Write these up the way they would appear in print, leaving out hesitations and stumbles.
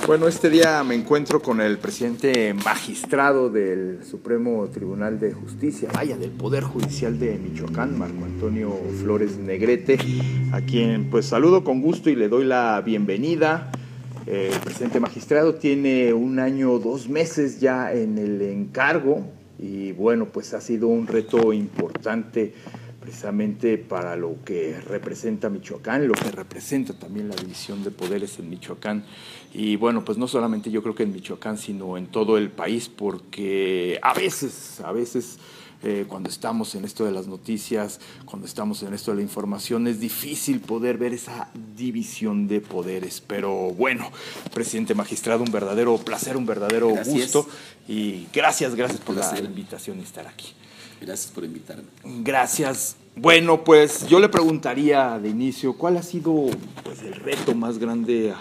Bueno, este día me encuentro con el presidente magistrado del Supremo Tribunal de Justicia, del Poder Judicial de Michoacán, Marco Antonio Flores Negrete, a quien pues saludo con gusto y le doy la bienvenida. El presidente magistrado tiene 1 año 2 meses ya en el encargo y bueno, pues ha sido un reto importante precisamente para lo que representa Michoacán, lo que representa también la división de poderes en Michoacán. Y bueno, pues no solamente yo creo que en Michoacán, sino en todo el país, porque a veces cuando estamos en esto de las noticias, cuando estamos en esto de la información, es difícil poder ver esa división de poderes. Pero bueno, presidente magistrado, un verdadero placer, un verdadero gusto. Y gracias por la invitación y estar aquí. Gracias por invitarme. Gracias. Bueno, pues yo le preguntaría de inicio, ¿cuál ha sido pues, el reto más grande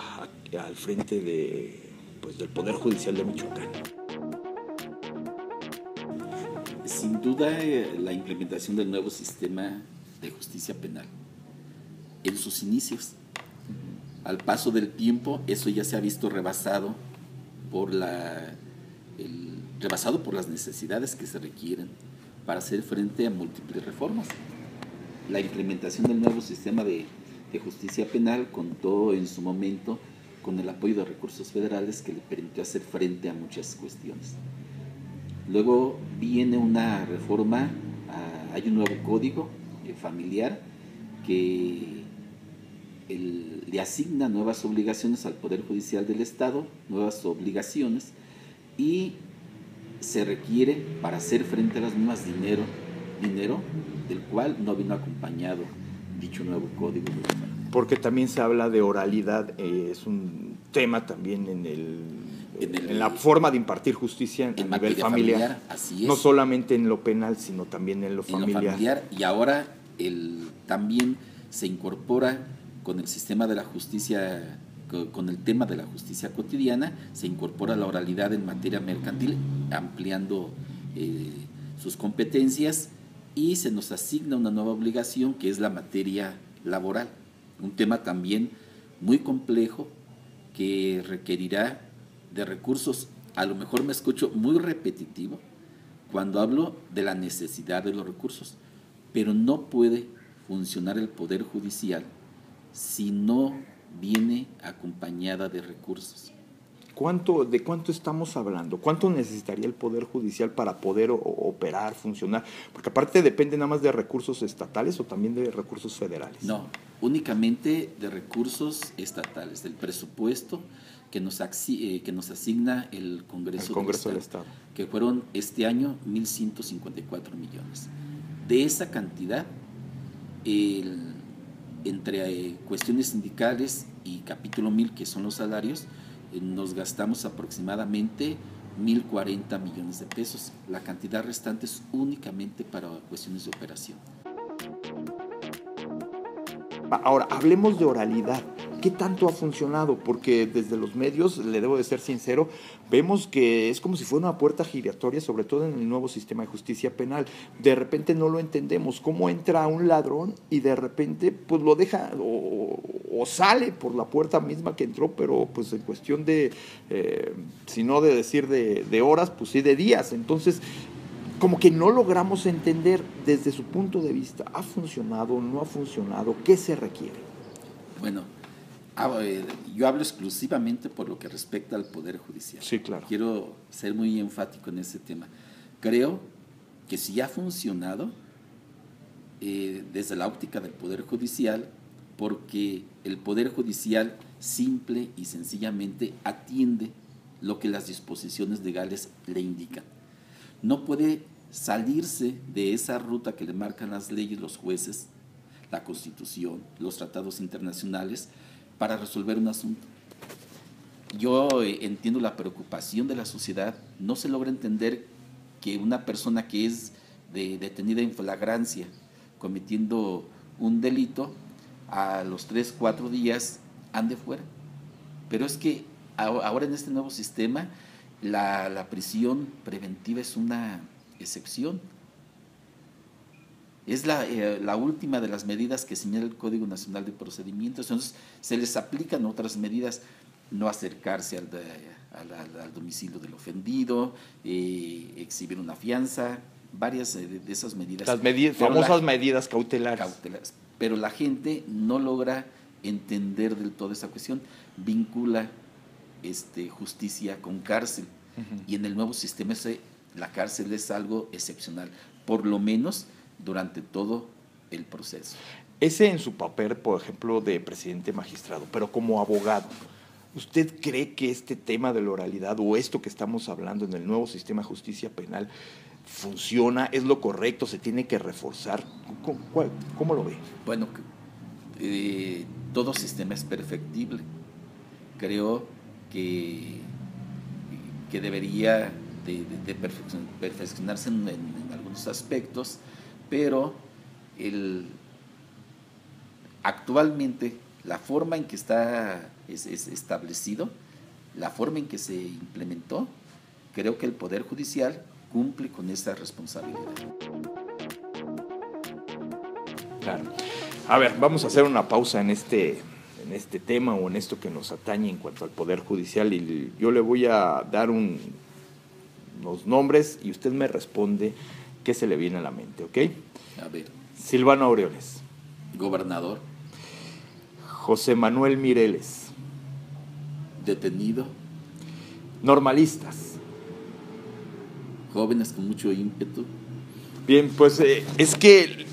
al frente del Poder Judicial de Michoacán? Sin duda, la implementación del nuevo sistema de justicia penal. En sus inicios, al paso del tiempo, eso ya se ha visto rebasado por las necesidades que se requieren para hacer frente a múltiples reformas. La implementación del nuevo sistema de justicia penal contó en su momento con el apoyo de recursos federales que le permitió hacer frente a muchas cuestiones. Luego viene una reforma, hay un nuevo código familiar que le asigna nuevas obligaciones al Poder Judicial del Estado, nuevas obligaciones, y se requiere para hacer frente a las mismas dinero del cual no vino acompañado dicho nuevo código. Porque también se habla de oralidad, es un tema también en la forma de impartir justicia a nivel familiar. Así es. No solamente en lo penal, sino también en lo familiar. Y ahora también se incorpora con el sistema de la justicia, con el tema de la justicia cotidiana, se incorpora la oralidad en materia mercantil, ampliando sus competencias, y se nos asigna una nueva obligación que es la materia laboral, un tema también muy complejo que requerirá de recursos. A lo mejor me escucho muy repetitivo cuando hablo de la necesidad de los recursos, pero no puede funcionar el Poder Judicial si no viene acompañada de recursos. ¿De cuánto estamos hablando? ¿Cuánto necesitaría el Poder Judicial para poder operar, funcionar? Porque aparte depende nada más de recursos estatales o también de recursos federales. No, únicamente de recursos estatales, del presupuesto que nos asigna el Congreso del Estado, que fueron este año 1,154 millones. De esa cantidad, entre cuestiones sindicales y capítulo 1000, que son los salarios, nos gastamos aproximadamente 1,040 millones de pesos. La cantidad restante es únicamente para cuestiones de operación. Ahora, hablemos de oralidad. ¿Qué tanto ha funcionado? Porque desde los medios, le debo de ser sincero, vemos que es como si fuera una puerta giratoria, sobre todo en el nuevo sistema de justicia penal. De repente no lo entendemos. ¿Cómo entra un ladrón y de repente pues lo deja o sale por la puerta misma que entró, pero pues en cuestión de, si no de decir de horas, pues sí de días? Entonces, como que no logramos entender desde su punto de vista, ¿ha funcionado, no ha funcionado? ¿Qué se requiere? Bueno, yo hablo exclusivamente por lo que respecta al Poder Judicial. Sí, claro. Quiero ser muy enfático en ese tema. Creo que sí ha funcionado desde la óptica del Poder Judicial, porque el Poder Judicial simple y sencillamente atiende lo que las disposiciones legales le indican. No puede salirse de esa ruta que le marcan las leyes, los jueces, la Constitución, los tratados internacionales, para resolver un asunto. Yo entiendo la preocupación de la sociedad. No se logra entender que una persona que es detenida en flagrancia cometiendo un delito, a los 3-4 días ande fuera. Pero es que ahora en este nuevo sistema la prisión preventiva es una excepción. Es la última de las medidas que señala el Código Nacional de Procedimientos. Entonces se les aplican otras medidas, no acercarse al domicilio del ofendido, exhibir una fianza, varias de esas medidas. Las famosas medidas cautelares. Pero la gente no logra entender del todo esa cuestión, vincula justicia con cárcel. Y en el nuevo sistema la cárcel es algo excepcional, por lo menos durante todo el proceso. Ese en su papel, por ejemplo, de presidente magistrado, pero como abogado, ¿usted cree que este tema de la oralidad o esto que estamos hablando en el nuevo sistema de justicia penal funciona, es lo correcto, se tiene que reforzar? ¿Cómo lo ve? Bueno, todo sistema es perfectible. Creo que debería de perfeccionarse en algunos aspectos, pero actualmente la forma en que está establecido, la forma en que se implementó, creo que el Poder Judicial cumple con esa responsabilidad. Claro. A ver, vamos a hacer una pausa en este tema o en esto que nos atañe en cuanto al Poder Judicial, y yo le voy a dar unos nombres y usted me responde qué se le viene a la mente, ¿ok? A ver. Silvano Aureoles. Gobernador. José Manuel Mireles. Detenido. Normalistas. Jóvenes con mucho ímpetu. Bien, pues es que,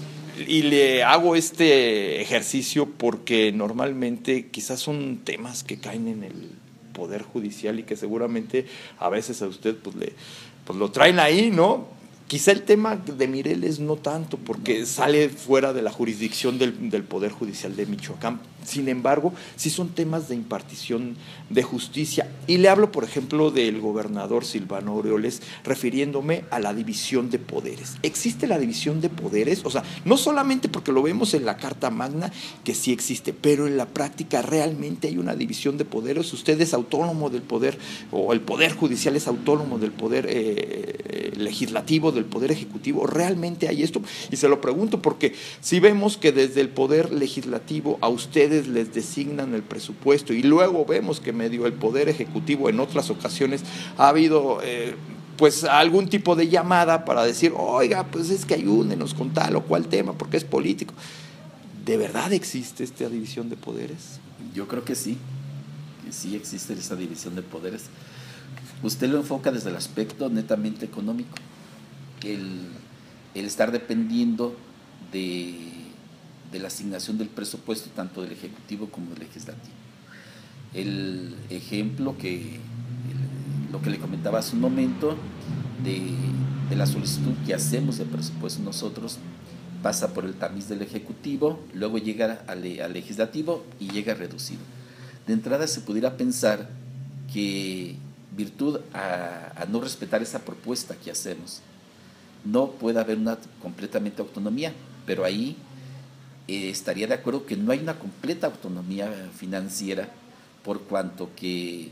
y le hago este ejercicio porque normalmente quizás son temas que caen en el Poder Judicial y que seguramente a veces a usted pues lo traen ahí, ¿no? Quizá el tema de Mireles no tanto, porque sale fuera de la jurisdicción del Poder Judicial de Michoacán. Sin embargo, sí son temas de impartición de justicia. Y le hablo, por ejemplo, del gobernador Silvano Aureoles, refiriéndome a la división de poderes. ¿Existe la división de poderes? O sea, no solamente porque lo vemos en la Carta Magna, que sí existe, pero en la práctica realmente hay una división de poderes. Usted es autónomo del poder, o el Poder Judicial es autónomo del poder legislativo, del Poder Ejecutivo. ¿Realmente hay esto? Y se lo pregunto porque si vemos que desde el Poder Legislativo a ustedes les designan el presupuesto y luego vemos que medio el Poder Ejecutivo en otras ocasiones ha habido pues algún tipo de llamada para decir, oiga, pues es que ayúdenos con tal o cual tema porque es político. ¿De verdad existe esta división de poderes? Yo creo que sí existe esa división de poderes. Usted lo enfoca desde el aspecto netamente económico, el estar dependiendo de la asignación del presupuesto tanto del Ejecutivo como del Legislativo. El ejemplo lo que le comentaba hace un momento de la solicitud que hacemos de presupuesto nosotros pasa por el tamiz del Ejecutivo, luego llega al Legislativo y llega reducido. De entrada se pudiera pensar que virtud a no respetar esa propuesta que hacemos, no puede haber una completamente autonomía, pero ahí estaría de acuerdo que no hay una completa autonomía financiera por cuanto que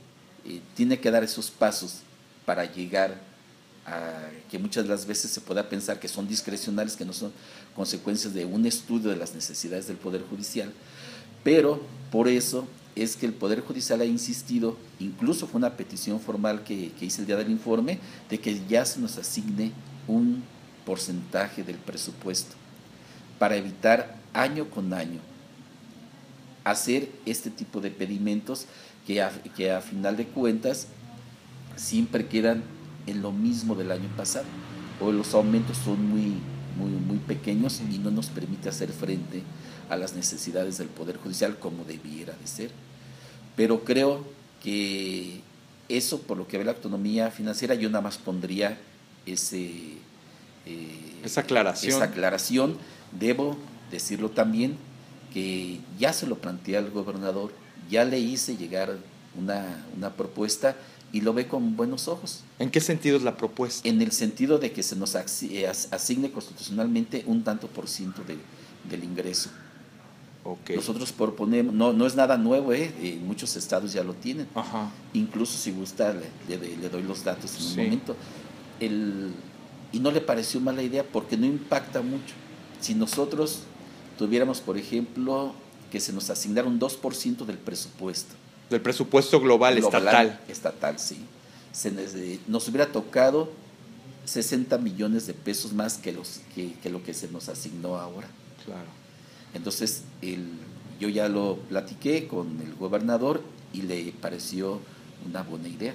tiene que dar esos pasos para llegar a que muchas de las veces se pueda pensar que son discrecionales, que no son consecuencias de un estudio de las necesidades del Poder Judicial, pero por eso es que el Poder Judicial ha insistido, incluso fue una petición formal que hice el día del informe, de que ya se nos asigne un porcentaje del presupuesto para evitar año con año hacer este tipo de pedimentos que a final de cuentas siempre quedan en lo mismo del año pasado, o los aumentos son muy pequeños y no nos permite hacer frente a las necesidades del Poder Judicial como debiera de ser. Pero creo que eso, por lo que ve la autonomía financiera, yo nada más pondría esa aclaración. Debo decirlo también que ya se lo planteé al gobernador, ya le hice llegar una propuesta y lo ve con buenos ojos. ¿En qué sentido es la propuesta? En el sentido de que se nos asigne constitucionalmente un tanto por ciento del ingreso. Okay. Nosotros proponemos, no es nada nuevo, muchos estados ya lo tienen. Ajá. Incluso si gusta le doy los datos en un momento. Y no le pareció mala idea porque no impacta mucho. Si nosotros tuviéramos, por ejemplo, que se nos asignara un 2% del presupuesto Del presupuesto global estatal. Estatal, sí. Nos hubiera tocado 60 millones de pesos más que lo que se nos asignó ahora. Claro. Entonces, yo ya lo platiqué con el gobernador y le pareció una buena idea.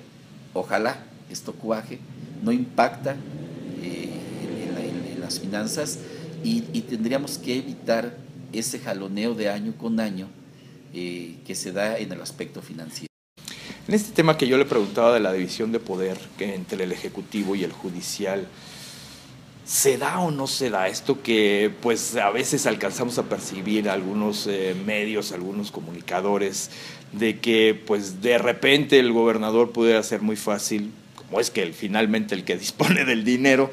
Ojalá esto cuaje, no impacta en las finanzas y tendríamos que evitar ese jaloneo de año con año que se da en el aspecto financiero. En este tema que yo le preguntaba de la división de poder entre el Ejecutivo y el Judicial, ¿se da o no se da esto que pues a veces alcanzamos a percibir algunos medios, algunos comunicadores, de que pues de repente el gobernador pudiera ser muy fácil, como es que finalmente el que dispone del dinero,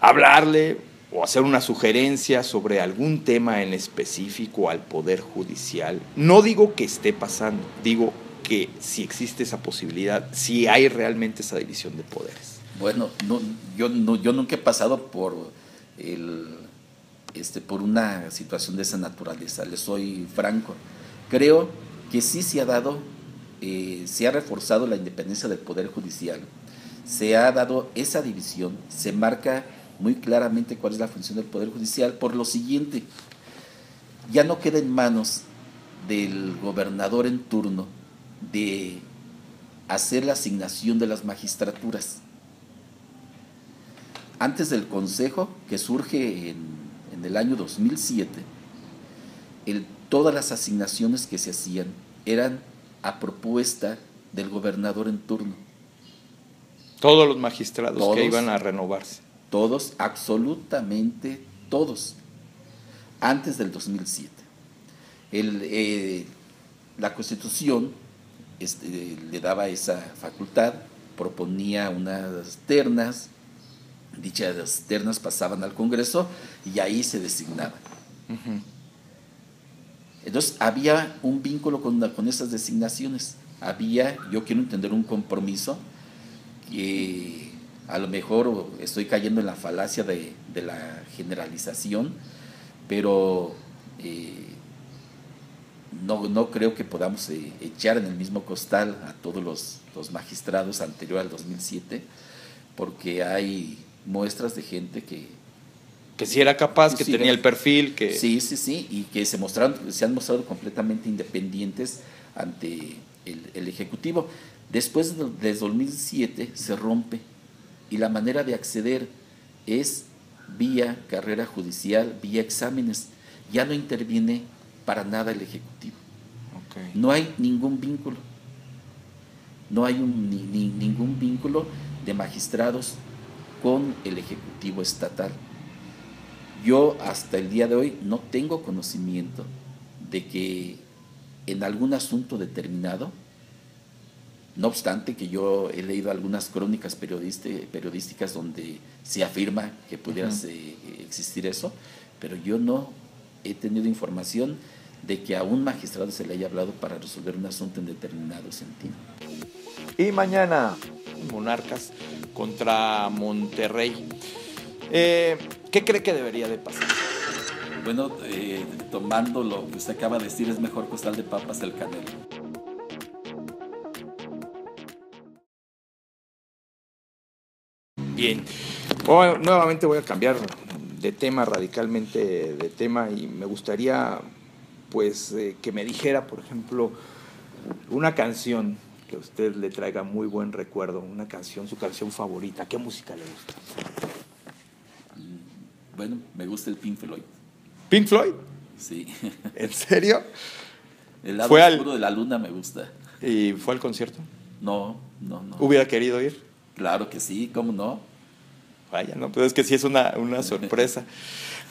hablarle o hacer una sugerencia sobre algún tema en específico al Poder Judicial? No digo que esté pasando, digo que si existe esa posibilidad, si hay realmente esa división de poderes. Bueno, yo nunca he pasado por por una situación de esa naturaleza, les soy franco. Creo que sí se ha dado, se ha reforzado la independencia del Poder Judicial, se ha dado esa división, se marca muy claramente cuál es la función del Poder Judicial, por lo siguiente, ya no queda en manos del gobernador en turno de hacer la asignación de las magistraturas. Antes del Consejo, que surge en el año 2007, todas las asignaciones que se hacían eran a propuesta del gobernador en turno. Todos los magistrados todos, que iban a renovarse. Todos, absolutamente todos, antes del 2007. La Constitución le daba esa facultad, proponía unas ternas, dichas ternas pasaban al Congreso y ahí se designaban. Uh-huh. Entonces había un vínculo con esas designaciones, yo quiero entender un compromiso que a lo mejor estoy cayendo en la falacia de la generalización, pero no creo que podamos echar en el mismo costal a todos los magistrados anterior al 2007, porque hay muestras de gente que sí era capaz, que sí, tenía el perfil, que sí, y que se han mostrado completamente independientes ante el Ejecutivo. Después de 2007 se rompe y la manera de acceder es vía carrera judicial, vía exámenes. Ya no interviene para nada el Ejecutivo. Okay. No hay ningún vínculo. No hay ningún vínculo de magistrados con el Ejecutivo estatal. Yo hasta el día de hoy no tengo conocimiento de que en algún asunto determinado, no obstante que yo he leído algunas crónicas periodísticas donde se afirma que pudiera existir eso, pero yo no he tenido información de que a un magistrado se le haya hablado para resolver un asunto en determinado sentido. Y mañana, Monarcas contra Monterrey. ¿Qué cree que debería de pasar? Bueno, tomando lo que usted acaba de decir, es mejor costal de papas del Canelo. Bien, bueno, nuevamente voy a cambiar de tema, radicalmente de tema, y me gustaría pues que me dijera, por ejemplo, una canción que a usted le traiga muy buen recuerdo, una canción, su canción favorita. ¿Qué música le gusta? Bueno, me gusta el Pink Floyd. ¿Pink Floyd? Sí. ¿En serio? El lado oscuro de la luna me gusta. ¿Y fue al concierto? No. ¿Hubiera querido ir? Claro que sí, ¿cómo no? Vaya, no, pero es que sí es una sorpresa.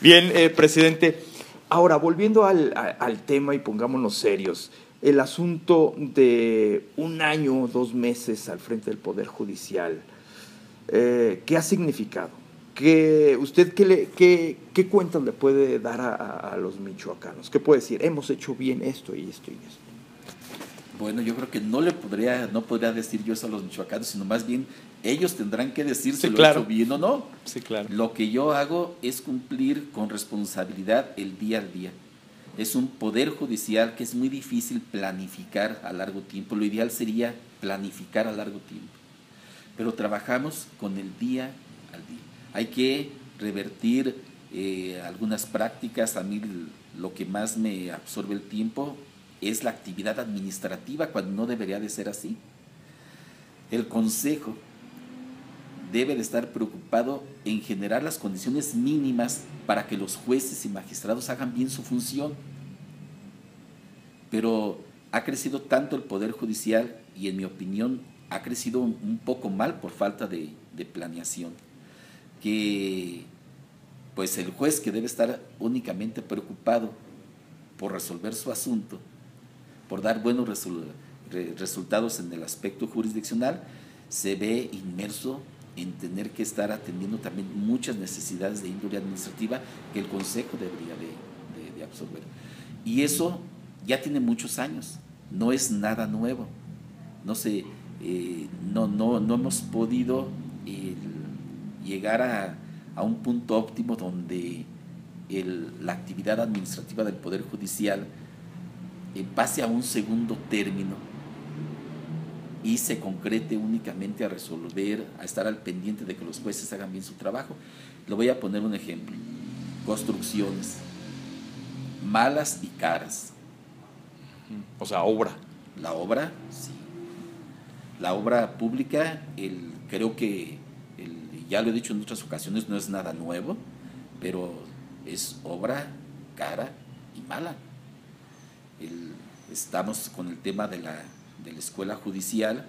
Bien, presidente, ahora volviendo al tema y pongámonos serios, el asunto de 1 año, 2 meses al frente del Poder Judicial, ¿qué ha significado? ¿Usted qué cuentas le puede dar a los michoacanos? ¿Qué puede decir? Hemos hecho bien esto y esto y esto. Bueno, yo creo que no podría decir yo eso a los michoacanos, sino más bien ellos tendrán que decir si lo he hecho bien o no. Sí, claro. Lo que yo hago es cumplir con responsabilidad el día al día. es un poder judicial que es muy difícil planificar a largo tiempo. Lo ideal sería planificar a largo tiempo, pero trabajamos con el día al día. Hay que revertir algunas prácticas. A mí lo que más me absorbe el tiempo es la actividad administrativa, cuando no debería de ser así. El Consejo debe de estar preocupado en generar las condiciones mínimas para que los jueces y magistrados hagan bien su función. Pero ha crecido tanto el Poder Judicial y, en mi opinión, ha crecido un poco mal por falta de planeación, que pues el juez, que debe estar únicamente preocupado por resolver su asunto, por dar buenos resultados en el aspecto jurisdiccional, se ve inmerso en tener que estar atendiendo también muchas necesidades de índole administrativa que el Consejo debería de absorber. Y eso ya tiene muchos años, no es nada nuevo. No hemos podido llegar a un punto óptimo donde la actividad administrativa del Poder Judicial pase a un segundo término y se concrete únicamente a resolver, a estar al pendiente de que los jueces hagan bien su trabajo. Le voy a poner un ejemplo: construcciones malas y caras. O sea, obra. La obra, sí. La obra pública, creo que, ya lo he dicho en otras ocasiones, no es nada nuevo, pero es obra cara y mala. Estamos con el tema de la escuela judicial,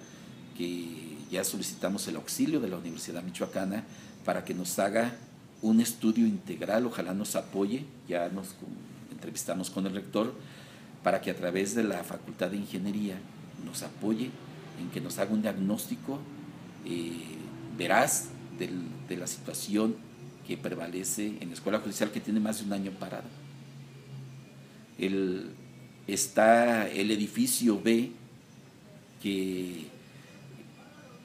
que ya solicitamos el auxilio de la Universidad Michoacana para que nos haga un estudio integral. Ojalá nos apoye. Ya nos entrevistamos con el rector para que a través de la Facultad de Ingeniería nos apoye en que nos haga un diagnóstico veraz de la situación que prevalece en la escuela judicial, que tiene más de un año parada. Está el edificio B, que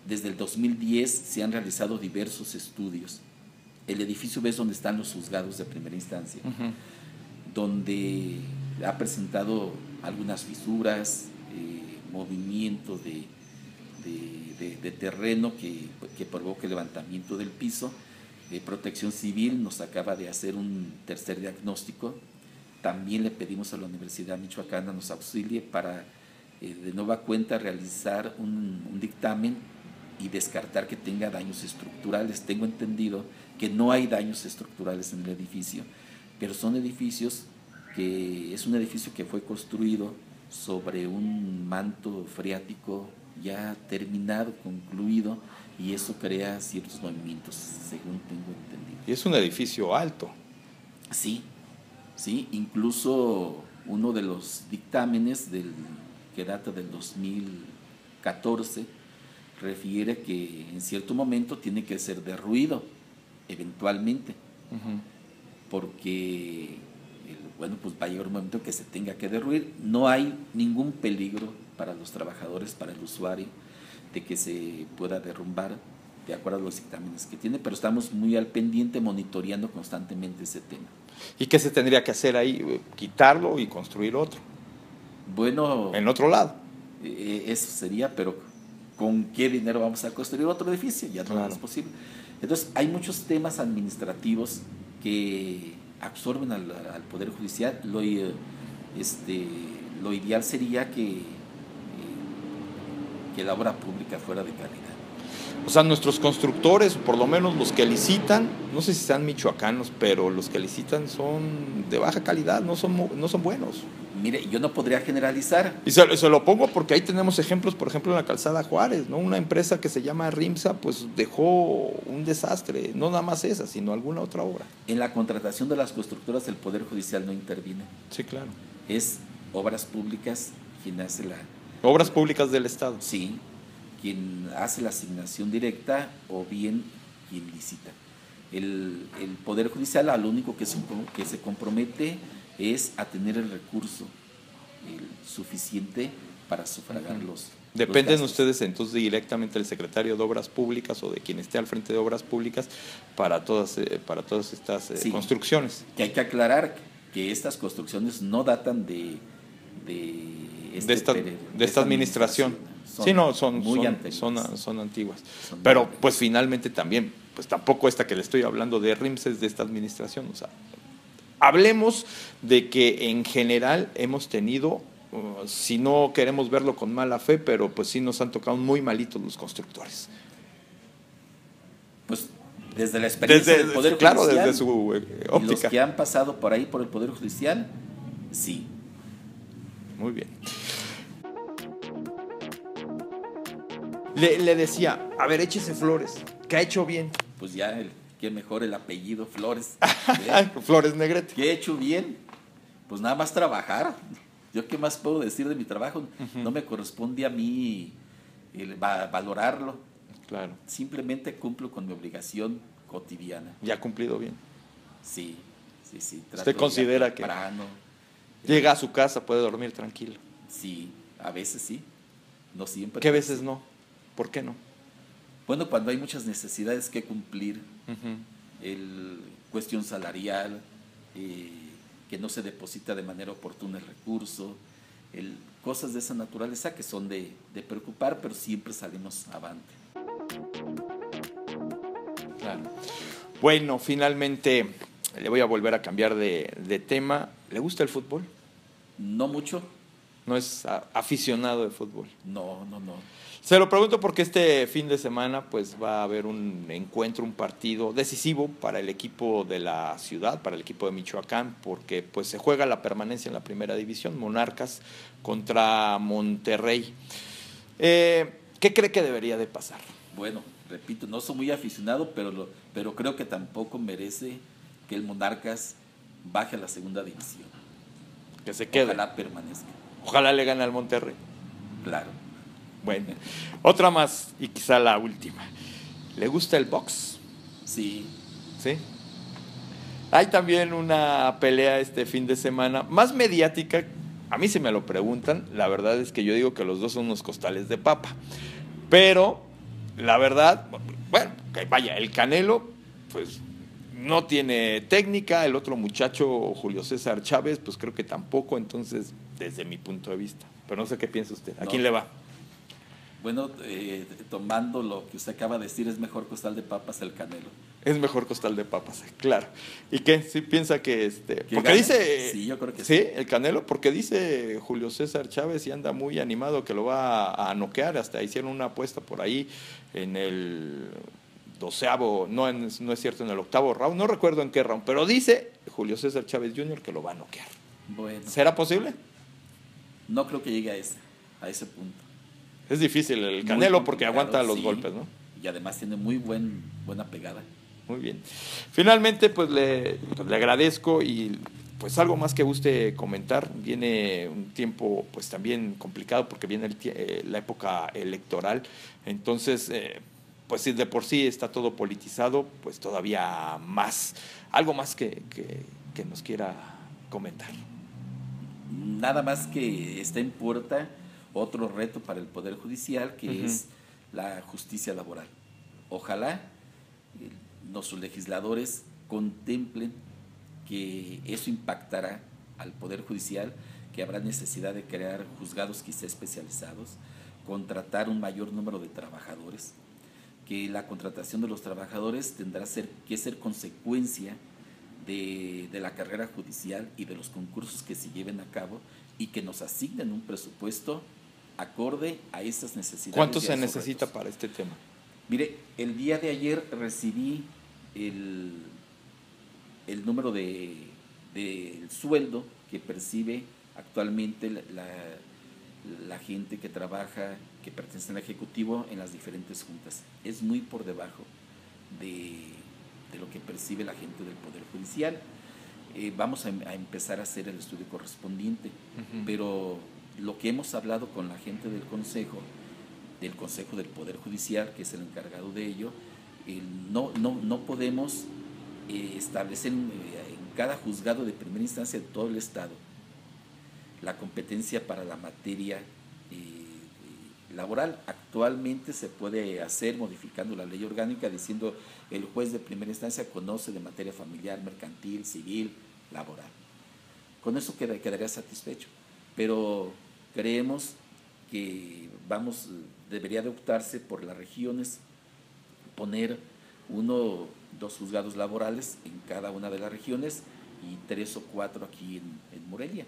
desde el 2010 se han realizado diversos estudios. El edificio B es donde están los juzgados de primera instancia, donde ha presentado algunas fisuras, movimiento de terreno que provoca el levantamiento del piso. Protección Civil nos acaba de hacer un tercer diagnóstico. También le pedimos a la Universidad Michoacana nos auxilie para de nueva cuenta realizar un dictamen y descartar que tenga daños estructurales. Tengo entendido que no hay daños estructurales en el edificio, pero son edificios es un edificio que fue construido sobre un manto freático ya terminado, concluido, y eso crea ciertos movimientos, según tengo entendido. Y es un edificio alto. Sí, incluso uno de los dictámenes que data del 2014 refiere que en cierto momento tiene que ser derruido, eventualmente, porque pues va a llegar un momento que se tenga que derruir. No hay ningún peligro para los trabajadores, para el usuario, de que se pueda derrumbar de acuerdo a los dictámenes que tiene, pero estamos muy al pendiente, monitoreando constantemente ese tema. ¿Y qué se tendría que hacer ahí? ¿Quitarlo y construir otro? Bueno, en otro lado. Eso sería, pero ¿con qué dinero vamos a construir otro edificio? Ya no es posible. Entonces, hay muchos temas administrativos que absorben al Poder Judicial. Lo ideal sería que la obra pública fuera de calidad. O sea, nuestros constructores, por lo menos los que licitan, no sé si sean michoacanos, pero los que licitan son de baja calidad, no son buenos. Mire, yo no podría generalizar. Y se lo pongo porque ahí tenemos ejemplos, por ejemplo, en la Calzada Juárez, ¿no? Una empresa que se llama RIMSA, pues dejó un desastre, no nada más esa, sino alguna otra obra. En la contratación de las constructoras, el Poder Judicial no interviene. Sí, claro. Es Obras Públicas quien hace Obras Públicas del Estado. Sí, quien hace la asignación directa o bien quien licita. El Poder Judicial a lo único que se compromete es a tener el recurso suficiente para sufragar los ¿Dependen ustedes entonces directamente del secretario de Obras Públicas o de quien esté al frente de Obras Públicas para todas estas construcciones? Que hay que aclarar que estas construcciones no datan de esta administración. Son Sí, no, muy antiguas. son antiguas. Son Pero muy pues finalmente también, pues tampoco esta que le estoy hablando de RIMS es de esta administración. O sea, hablemos de que en general hemos tenido, si no queremos verlo con mala fe, pero pues sí nos han tocado muy malitos los constructores. Pues desde la experiencia del Poder claro, Judicial, desde su óptica. y los que han pasado por ahí por el Poder Judicial, sí. Muy bien. Le decía, a ver, échese flores, que ha hecho bien. Pues ya, qué mejor el apellido Flores. Flores Negrete. ¿Qué he hecho bien? Pues nada más trabajar. ¿Yo qué más puedo decir de mi trabajo? No me corresponde a mí valorarlo. Claro. Simplemente cumplo con mi obligación cotidiana. ¿Y ha cumplido bien? Sí. ¿Usted considera que llega a su casa, puede dormir tranquilo? Sí, a veces sí, no siempre. ¿Qué veces no? ¿Por qué no? Bueno, cuando hay muchas necesidades que cumplir, cuestión salarial, que no se deposita de manera oportuna el recurso, cosas de esa naturaleza que son de preocupar, pero siempre salimos avante. Claro. Bueno, finalmente le voy a volver a cambiar de tema. ¿Le gusta el fútbol? No mucho. ¿No es aficionado de fútbol? No. Se lo pregunto porque este fin de semana pues va a haber un encuentro, un partido decisivo para el equipo de la ciudad, para el equipo de Michoacán, porque pues se juega la permanencia en la primera división, Monarcas contra Monterrey. ¿Qué cree que debería de pasar? Bueno, repito, no soy muy aficionado, pero creo que tampoco merece que el Monarcas baje a la segunda división. Que se quede. Ojalá permanezca. Ojalá le gane al Monterrey. Claro. Bueno, otra más y quizá la última. ¿Le gusta el box? Sí. ¿Sí? Hay también una pelea este fin de semana, más mediática. A mí si me lo preguntan, la verdad es que yo digo que los dos son unos costales de papa. Pero, la verdad, bueno, vaya, el Canelo, pues no tiene técnica, el otro muchacho, Julio César Chávez, pues creo que tampoco, entonces, desde mi punto de vista. Pero no sé qué piensa usted. ¿A quién le va? Bueno, tomando lo que usted acaba de decir, es mejor costal de papas el Canelo. Es mejor costal de papas, claro. ¿Y qué? ¿Sí piensa que porque gane? dice? Sí, yo creo que sí. El Canelo, porque dice Julio César Chávez y anda muy animado que lo va a noquear. Hasta hicieron una apuesta por ahí en el 12º, no es cierto, en el 8º round, no recuerdo en qué round, pero dice Julio César Chávez Jr. que lo va a noquear. Bueno. ¿Será posible? No creo que llegue a ese punto. Es difícil el Canelo porque aguanta los golpes, ¿no? Y además tiene muy buena pegada. Muy bien. Finalmente, pues le agradezco y pues algo más que guste comentar. Viene un tiempo pues también complicado porque viene la época electoral. Entonces, pues si de por sí está todo politizado, pues todavía más. Algo más que nos quiera comentar. Nada más que está en puerta otro reto para el Poder Judicial, que es la justicia laboral. Ojalá nuestros legisladores contemplen que eso impactará al Poder Judicial, que habrá necesidad de crear juzgados quizá especializados, contratar un mayor número de trabajadores, que la contratación de los trabajadores tendrá que ser consecuencia de la carrera judicial y de los concursos que se lleven a cabo, y que nos asignen un presupuesto acorde a esas necesidades. ¿Cuánto se necesita para este tema? Mire, el día de ayer recibí el número del sueldo que percibe actualmente la gente que trabaja, que pertenece al Ejecutivo en las diferentes juntas. Es muy por debajo de lo que percibe la gente del Poder Judicial. Vamos a empezar a hacer el estudio correspondiente, pero lo que hemos hablado con la gente del Consejo del Poder Judicial, que es el encargado de ello, no podemos establecer en cada juzgado de primera instancia de todo el Estado la competencia para la materia laboral. Actualmente se puede hacer modificando la ley orgánica, diciendo el juez de primera instancia conoce de materia familiar, mercantil, civil, laboral. Con eso quedaría satisfecho. Pero creemos que debería de optarse por las regiones, poner 1 o 2 juzgados laborales en cada una de las regiones y 3 o 4 aquí en Morelia.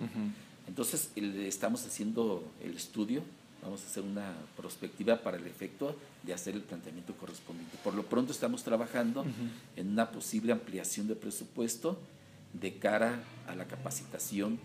Entonces estamos haciendo el estudio, vamos a hacer una prospectiva para el efecto de hacer el planteamiento correspondiente. Por lo pronto estamos trabajando en una posible ampliación de presupuesto de cara a la capacitación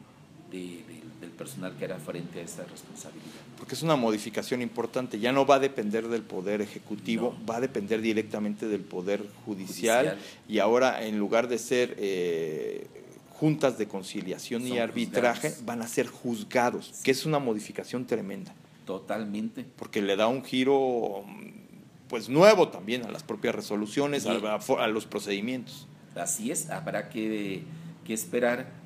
del personal que hará frente a esa responsabilidad. Porque es una modificación importante, ya no va a depender del Poder Ejecutivo, no, va a depender directamente del Poder Judicial. Y ahora en lugar de ser juntas de conciliación y arbitraje, juzgados. Van a ser juzgados, sí, que es una modificación tremenda. Totalmente. Porque le da un giro pues nuevo también a las propias resoluciones, a los procedimientos. Así es, habrá que esperar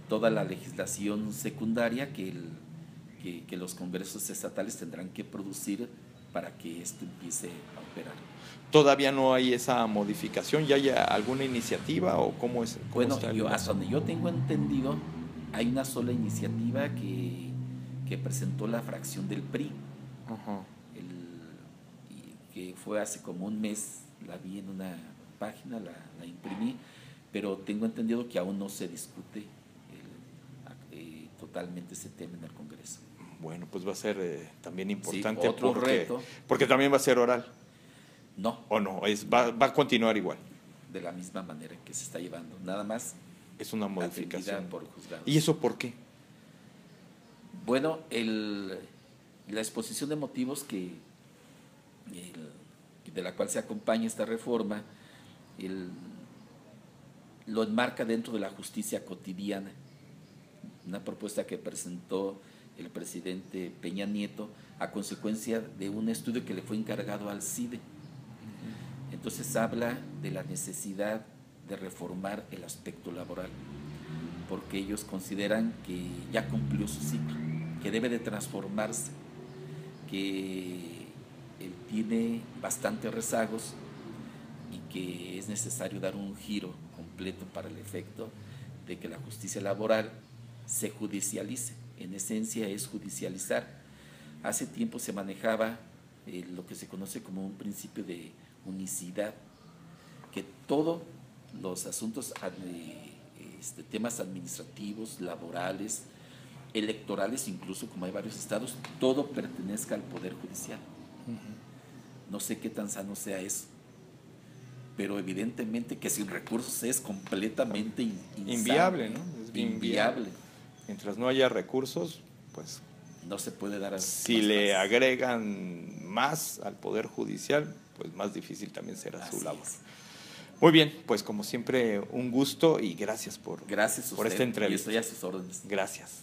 toda la legislación secundaria que los congresos estatales tendrán que producir para que esto empiece a operar. ¿Todavía no hay esa modificación? ¿Ya hay alguna iniciativa o cómo es? Bueno, hasta donde yo tengo entendido, hay una sola iniciativa que presentó la fracción del PRI, que fue hace como un mes, la vi en una página, la imprimí, pero tengo entendido que aún no se discute totalmente ese tema en el Congreso. Bueno, pues va a ser también importante, sí, otro reto. Porque también va a ser oral. No. ¿O no? Va a continuar igual. De la misma manera que se está llevando. Nada más. Es una modificación. Por juzgados. ¿Y eso por qué? Bueno, la exposición de motivos de la cual se acompaña esta reforma lo enmarca dentro de la justicia cotidiana. Una propuesta que presentó el presidente Peña Nieto a consecuencia de un estudio que le fue encargado al CIDE. Entonces habla de la necesidad de reformar el aspecto laboral, porque ellos consideran que ya cumplió su ciclo, que debe de transformarse, que él tiene bastantes rezagos y que es necesario dar un giro completo para el efecto de que la justicia laboral se judicialice. En esencia es judicializar. Hace tiempo se manejaba lo que se conoce como un principio de unicidad, que todos los asuntos, temas administrativos, laborales, electorales, incluso como hay varios estados, todo pertenezca al Poder Judicial. No sé qué tan sano sea eso, pero evidentemente que sin recursos es completamente inviable, ¿no? Es inviable. Mientras no haya recursos, pues no se puede dar. Si le agregan más al Poder Judicial, pues más difícil también será su labor. Muy bien, pues como siempre un gusto y gracias por esta entrevista. Y estoy a sus órdenes. Gracias.